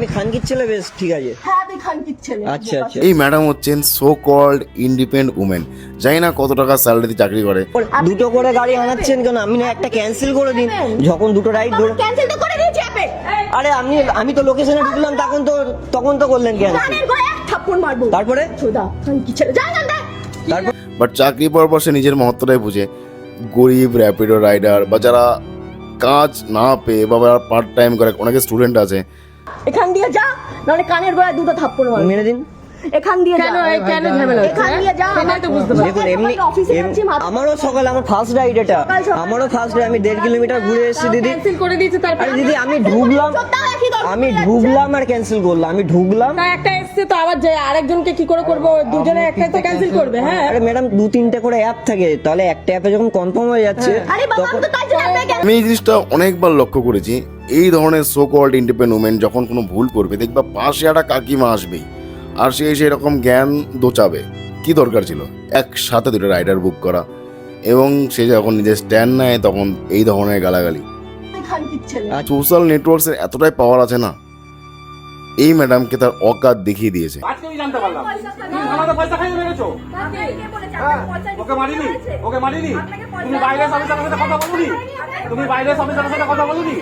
আমি খানকির ছেলে, বেশ ঠিক আছে। হ্যাঁ আমি খানকির ছেলে। আচ্ছা আচ্ছা। এই ম্যাডাম হচ্ছেন সো কল্ড ইন্ডিপেন্ডেন্ট উমেন, জানি না কত টাকা স্যালারিতে চাকরি করে। দুটো করে গাড়ি আনাচ্ছেন কেন? আমি না একটা ক্যান্সেল করে দিন, যখন দুটো রাইড ধরে। ক্যান্সেল তো করে দিয়েছি আপনি। আরে আমি তো লোকেশনে ঢুকলাম, তখন তো করলেন কেন? কানের গোড়ায় এক থাপ্পড় মারবো। তারপরে চোদা খানকির ছেলে, যা যা যা। তারপর বাট চাকরি পাওয়ার পর সে নিজের মহত্বটাই বুঝে। গরিব র্যাপিডো রাইডার বা যারা কাজ না পেয়ে বা পার্ট টাইম করে, অনেকে স্টুডেন্ট আছে, এখান দিয়ে যা, নাহলে কানের গোড়ায় দুটো থাপ্পড় মারবো। মেরে দিন। এখান দিয়ে যা। কেন ঝামেলা হচ্ছে? এখান দিয়ে যা। সেটাই তো বুঝতে পারছি। দেখুন, এমনি আমারও সকালে আমার ফার্স্ট রাইড এটা, আমারও ফার্স্ট রাইড। আমি 1.5 কিলোমিটার ঘুরে এসেছি দিদি। ক্যান্সেল করে দিয়েছে তারপর। আরে দিদি আমি ঢুকলাম আর ক্যান্সেল করলাম। আমি ঢুকলাম। তা একটা এসছে তো আবার যায়, আরেকজনকে কি করে করবো? দুজনে একটাই তো ক্যান্সেল করবে। হ্যাঁ আরে ম্যাডাম 2-3টে করে অ্যাপ থাকে, তাহলে একটা অ্যাপে যখন কনফার্ম হয়ে যাচ্ছে আরে বাবা আমি তো তাই জন্য আপনাকে আমি এই জিনিসটা অনেকবার লক্ষ্য করেছি। এই ধরনের সো কল্ড ইন্ডিপেন্ডেন্ট উমেন যখন কোনো ভুল করবে, দেখবা পাশে একটা কাকিমা আসবেই, আর সে এসে এরকম জ্ঞান দোচাবে। কি দরকার ছিল একসাথে দুটো রাইডার বুক করা? এবং সে যখন নিজের স্ট্যান্ড নেয় তখন এই ধরনের গালাগালি। খানকির ছেলে। সোশ্যাল নেটওয়ার্কসের এতটাই পাওয়ার আছে না, এই ম্যাডামকে তার অকাত দেখিয়ে দিয়েছে। আজকে আমি জানতে পারলাম তুমি আমাকে পয়সা খাইয়ে রেখেছো। ওকে মারিনি, ওকে মারিনি। তুমি বাইরে অফিসারের সাথে কথা বলুনি, তুমি বাইরে অফিসারের সাথে কথা বলুনি।